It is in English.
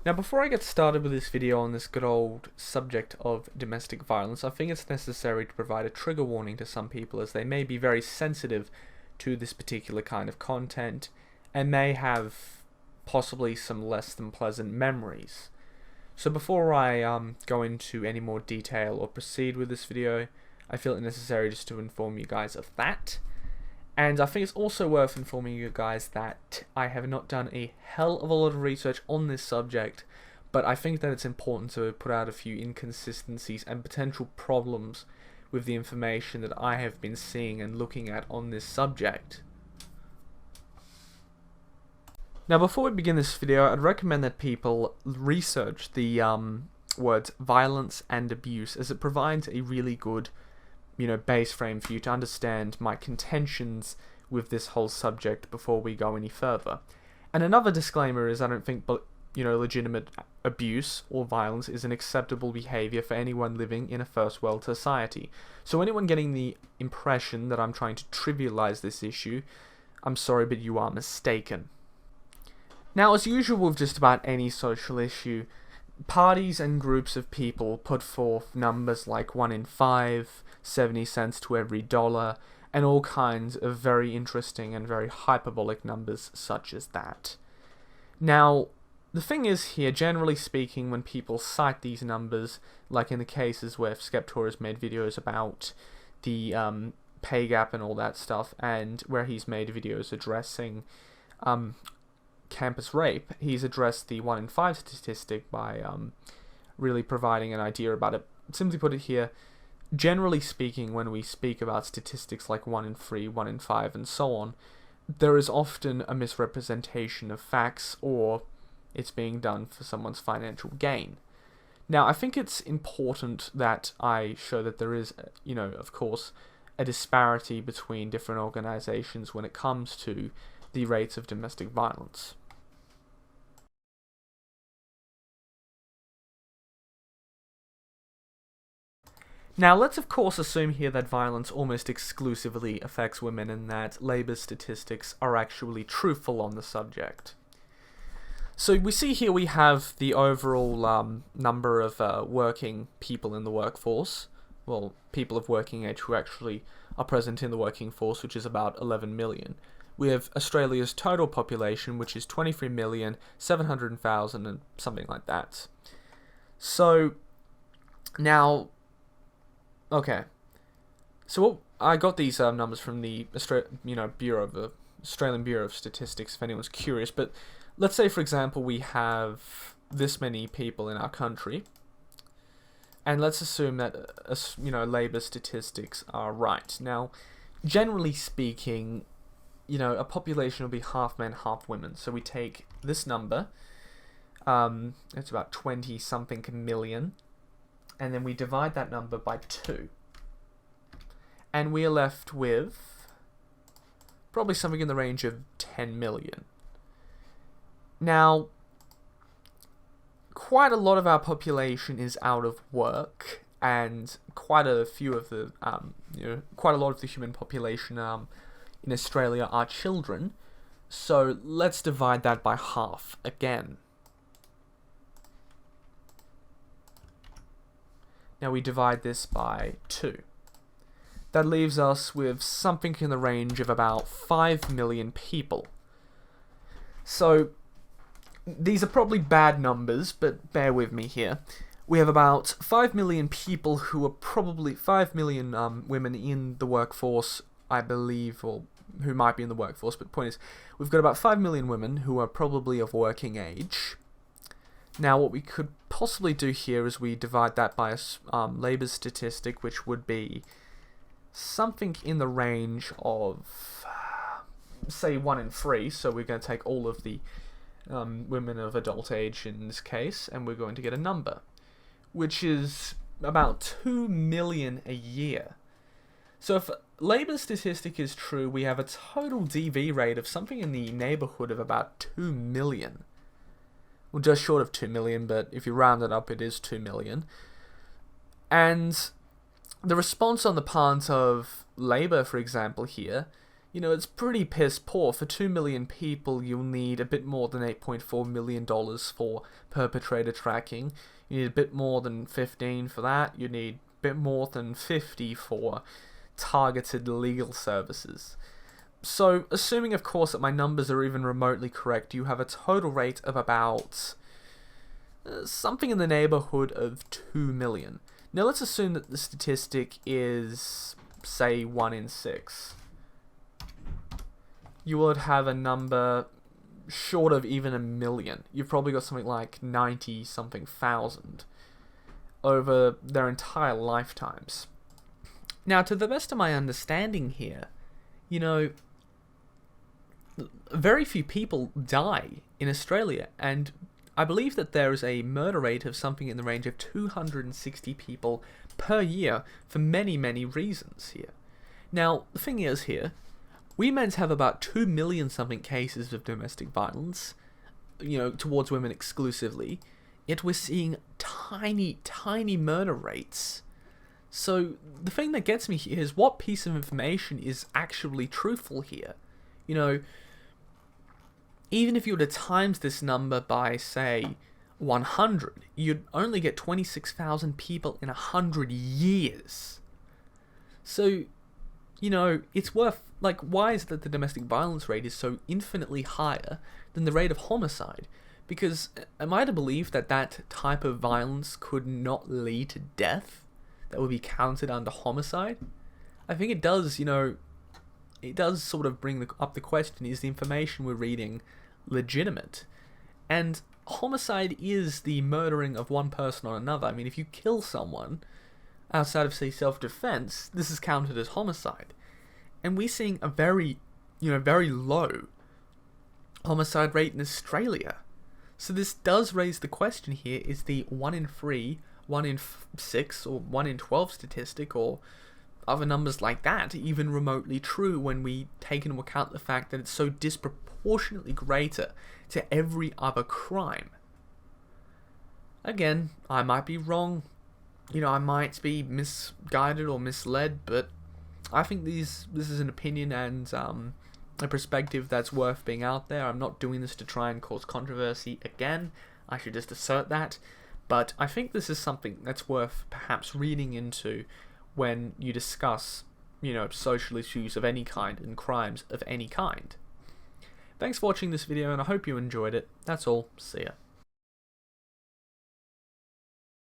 Now, before I get started with this video on this good old subject of domestic violence, I think it's necessary to provide a trigger warning to some people, as they may be very sensitive to this particular kind of content and may have possibly some less than pleasant memories. So before I go into any more detail or proceed with this video, I feel it necessary just to inform you guys of that. And I think it's also worth informing you guys that I have not done a hell of a lot of research on this subject, but I think that it's important to put out a few inconsistencies and potential problems with the information that I have been seeing and looking at on this subject. Now, before we begin this video, I'd recommend that people research the words violence and abuse, as it provides a really good base frame for you to understand my contentions with this whole subject before we go any further. And another disclaimer is I don't think legitimate abuse or violence is an acceptable behavior for anyone living in a first world society. So anyone getting the impression that I'm trying to trivialize this issue, I'm sorry, but you are mistaken. Now, as usual with just about any social issue, parties and groups of people put forth numbers like 1 in 5, 70 cents to every dollar, and all kinds of very interesting and very hyperbolic numbers such as that. Now, the thing is here, generally speaking, when people cite these numbers, like in the cases where Skeptor has made videos about the pay gap and all that stuff, and where he's made videos addressing campus rape, he's addressed the 1 in 5 statistic by really providing an idea about it. Simply put it here, generally speaking, when we speak about statistics like 1 in 3, 1 in 5, and so on, there is often a misrepresentation of facts, or it's being done for someone's financial gain. Now, I think it's important that I show that there is, of course, a disparity between different organizations when it comes to the rates of domestic violence. Now, let's of course assume here that violence almost exclusively affects women and that labor statistics are actually truthful on the subject. So we see here we have the overall number of working people in the workforce, well, people of working age who actually are present in the working force, which is about 11 million. We have Australia's total population, which is 23,700,000 and something like that. So, now, okay. So I got these numbers from the Australian Bureau of Statistics, if anyone's curious. But let's say, for example, we have this many people in our country, and let's assume that labor statistics are right. Now, generally speaking, a population will be half men, half women. So we take this number, it's about 20-something million, and then we divide that number by 2. And we are left with probably something in the range of 10 million. Now, quite a lot of our population is out of work, and quite a few of the, quite a lot of the human population in Australia are children. So let's divide that by half again. Now we divide this by 2. That leaves us with something in the range of about 5 million people. So these are probably bad numbers, but bear with me here. We have about 5 million people who are probably 5 million women in the workforce, I believe, or who might be in the workforce, but the point is, we've got about 5 million women who are probably of working age. Now, what we could possibly do here is we divide that by a labor statistic, which would be something in the range of, say, 1 in 3. So we're going to take all of the women of adult age in this case, and we're going to get a number, which is about 2 million a year. So if labor statistic is true, we have a total DV rate of something in the neighborhood of about 2 million. Well, just short of 2 million, but if you round it up, it is 2 million. And the response on the part of labor, for example, here, You know, it's pretty piss poor. For 2 million people, you'll need a bit more than $8.4 million for perpetrator tracking. You need a bit more than 15 for that. You need a bit more than 50 for targeted legal services. So, assuming, of course, that my numbers are even remotely correct, you have a total rate of about something in the neighborhood of 2 million. Now, let's assume that the statistic is, say, 1 in 6. You would have a number short of even 1 million. You've probably got something like 90-something thousand over their entire lifetimes. Now, to the best of my understanding here, you know, very few people die in Australia, and I believe that there is a murder rate of something in the range of 260 people per year for many, many reasons here. Now, the thing is here, we men's have about 2 million something cases of domestic violence, you know, towards women exclusively, yet we're seeing tiny, tiny murder rates. So the thing that gets me here is what piece of information is actually truthful here. You know, even if you were to times this number by, say, 100, you'd only get 26,000 people in 100 years. So, you know, it's worth, like, why is it that the domestic violence rate is so infinitely higher than the rate of homicide? Because am I to believe that that type of violence could not lead to death? That would be counted under homicide? I think it does, you know, it does sort of bring up the question, is the information we're reading legitimate? And homicide is the murdering of one person on another. I mean, if you kill someone outside of, say, self-defense, this is counted as homicide. And we're seeing a very, you know, very low homicide rate in Australia. So this does raise the question here, is the 1 in 3, 1 in 6, or 1 in 12 statistic, or other numbers like that, even remotely true when we take into account the fact that it's so disproportionately greater to every other crime? Again, I might be wrong. You know, I might be misguided or misled, but I think this is an opinion and a perspective that's worth being out there. I'm not doing this to try and cause controversy again. I should just assert that. But I think this is something that's worth perhaps reading into when you discuss, you know, social issues of any kind and crimes of any kind. Thanks for watching this video, and I hope you enjoyed it. That's all. See ya.